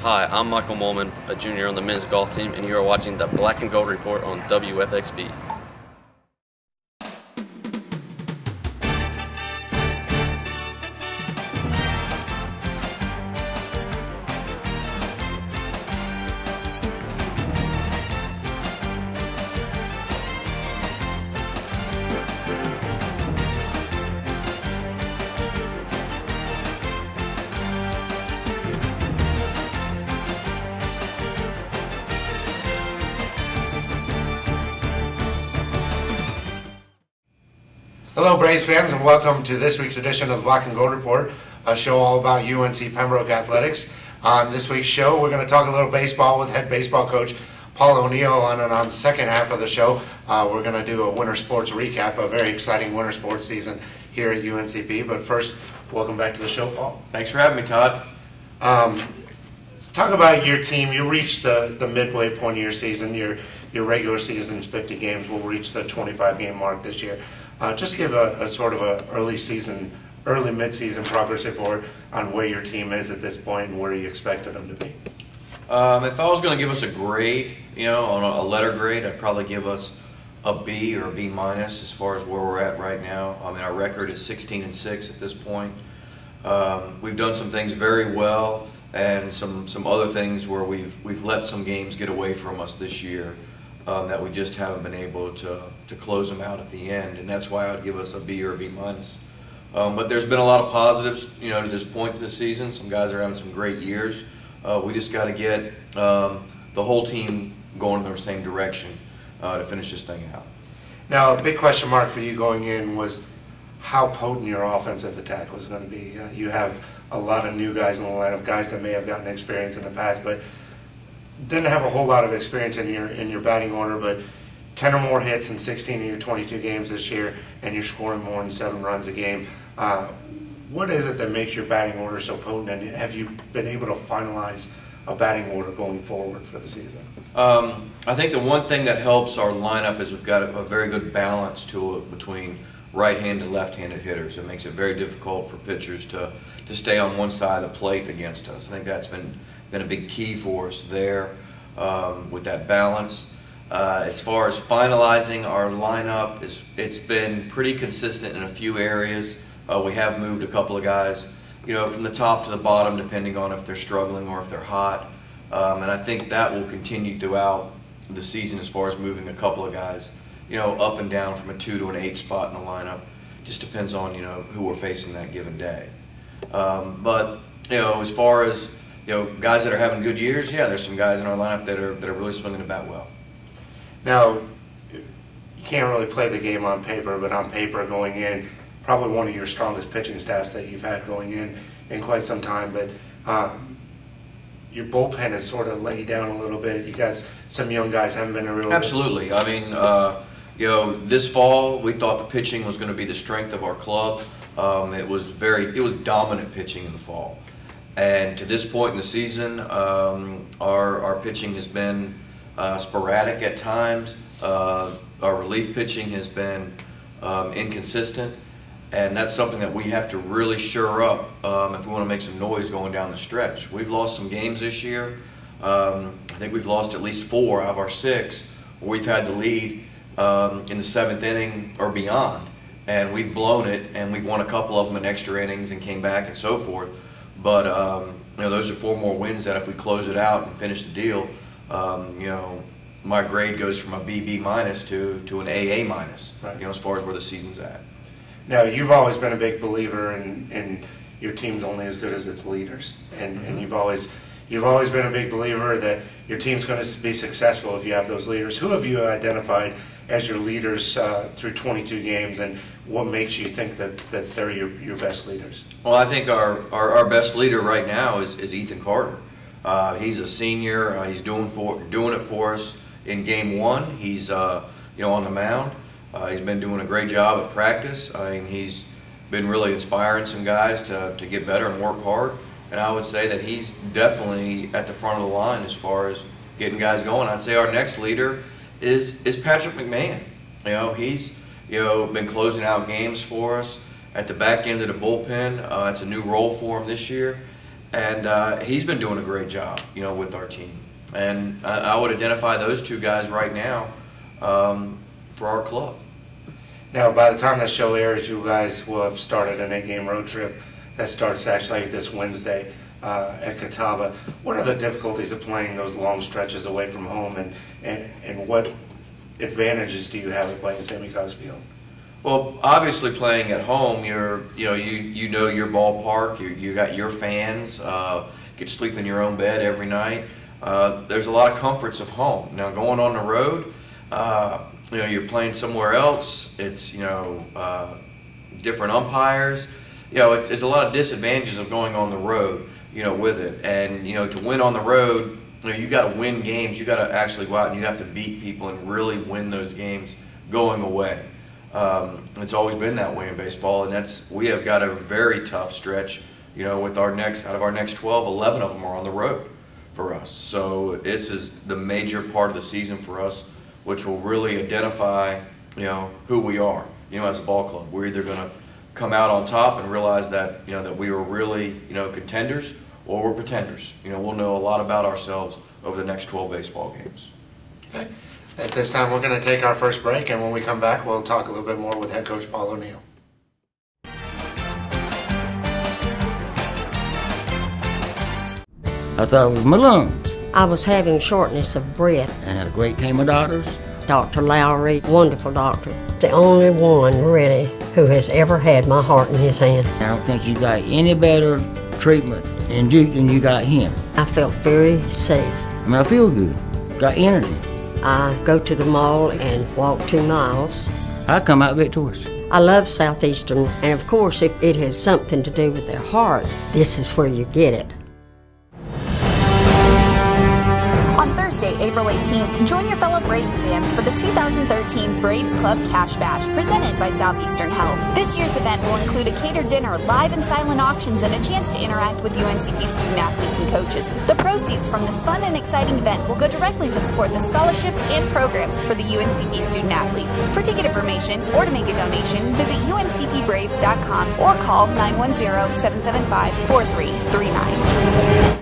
Hi, I'm Michael Molman, a junior on the men's golf team, and you are watching the Black and Gold Report on WFXB. Hello Braves fans, and welcome to this week's edition of the Black and Gold Report, a show all about UNC Pembroke athletics. On this week's show, we're going to talk a little baseball with head baseball coach Paul O'Neill, and on the second half of the show, we're going to do a winter sports recap, a very exciting winter sports season here at UNCP. But first, welcome back to the show, Paul. Thanks for having me, Todd. Talk about your team. You reached the midway point of your season. Your regular season's 50 games. Will reach the 25-game mark this year. Just give a sort of a early mid-season progress report on where your team is at this point and where you expected them to be. If I was going to give us a grade, on a letter grade, I'd probably give us a B or a B minus as far as where we're at right now. I mean, our record is 16-6 at this point. We've done some things very well, and some other things where we've let some games get away from us this year. That we just haven't been able to close them out at the end, and that's why I would give us a B or a B minus. But there's been a lot of positives, to this point of the season. Some guys are having some great years. We just got to get the whole team going in the same direction to finish this thing out. Now, a big question mark for you going in was how potent your offensive attack was going to be. You have a lot of new guys in the lineup, guys that may have gotten experience in the past, but didn't have a whole lot of experience in your batting order, but 10 or more hits in 16 of your 22 games this year, and you're scoring more than 7 runs a game. What is it that makes your batting order so potent, and have you been able to finalize a batting order going forward for the season? I think the one thing that helps our lineup is we've got a very good balance to it between right-handed and left-handed hitters. It makes it very difficult for pitchers to stay on one side of the plate against us. I think that's been a big key for us there with that balance. As far as finalizing our lineup, it's been pretty consistent in a few areas. We have moved a couple of guys, from the top to the bottom, depending on if they're struggling or if they're hot. And I think that will continue throughout the season as far as moving a couple of guys, up and down from a 2 to an 8 spot in the lineup. Just depends on, who we're facing that given day. But, as far as guys that are having good years, yeah, there's some guys in our lineup that are really swinging the bat well. Now, you can't really play the game on paper, but on paper going in, probably one of your strongest pitching staffs that you've had going in quite some time. But your bullpen has sort of let you down a little bit. You guys, some young guys haven't been a real. Absolutely. I mean, this fall we thought the pitching was going to be the strength of our club. It was dominant pitching in the fall. And to this point in the season, our pitching has been sporadic at times. Our relief pitching has been inconsistent, and that's something that we have to really shore up if we want to make some noise going down the stretch. We've lost some games this year. I think we've lost at least 4 out of our 6 where we've had the lead in the 7th inning or beyond, and we've blown it, and we've won a couple of them in extra innings and came back and so forth. But those are 4 more wins that if we close it out and finish the deal, my grade goes from a BB minus to an AA minus. Right. As far as where the season's at. Now, you've always been a big believer in your team's only as good as its leaders, and you've always been a big believer that your team's going to be successful if you have those leaders. Who have you identified as your leaders through 22 games, and what makes you think that they're your best leaders? Well, I think our best leader right now is Ethan Carter. He's a senior. He's doing it for us in game 1. He's on the mound. He's been doing a great job at practice. I mean, he's been really inspiring some guys to get better and work hard. And I would say that he's definitely at the front of the line as far as getting guys going. I'd say our next leader is Patrick McMahon. He's been closing out games for us at the back end of the bullpen. It's a new role for him this year, and he's been doing a great job, with our team. And I would identify those two guys right now for our club. Now, by the time that show airs, you guys will have started an 8-game road trip that starts actually this Wednesday at Catawba. What are the difficulties of playing those long stretches away from home, and what advantages do you have of playing Sammy Cox Field? Well, obviously playing at home, you know your ballpark, you got your fans, get to sleep in your own bed every night. There's a lot of comforts of home. Now going on the road, you're playing somewhere else. It's different umpires. It's a lot of disadvantages of going on the road. With it, and to win on the road, you got to win games. You got to actually go out and you have to beat people and really win those games going away. It's always been that way in baseball, and we have got a very tough stretch. With out of our next 12, 11 of them are on the road for us. So this is the major part of the season for us, which will really identify who we are. As a ball club, we're either going to come out on top and realize that that we were really contenders, or we're pretenders. We'll know a lot about ourselves over the next 12 baseball games. Okay. At this time, we're going to take our first break, and when we come back, we'll talk a little bit more with head coach Paul O'Neill. I thought it was my lungs. I was having shortness of breath. I had a great team of doctors. Dr. Lowry, wonderful doctor. The only one, really, who has ever had my heart in his hand. I don't think you got any better treatment in Duke than you got him. I felt very safe. I feel good. Got energy. I go to the mall and walk 2 miles. I come out victorious. I love Southeastern, and of course, if it has something to do with their heart, this is where you get it. On Thursday, April 18th, join your fellow Braves fans for the 2013 Braves Club Cash Bash, presented by Southeastern Health. This year's event will include a catered dinner, live and silent auctions, and a chance to interact with UNCP student athletes and coaches. The proceeds from this fun and exciting event will go directly to support the scholarships and programs for the UNCP student athletes. For ticket information or to make a donation, visit uncpbraves.com or call 910-775-4339.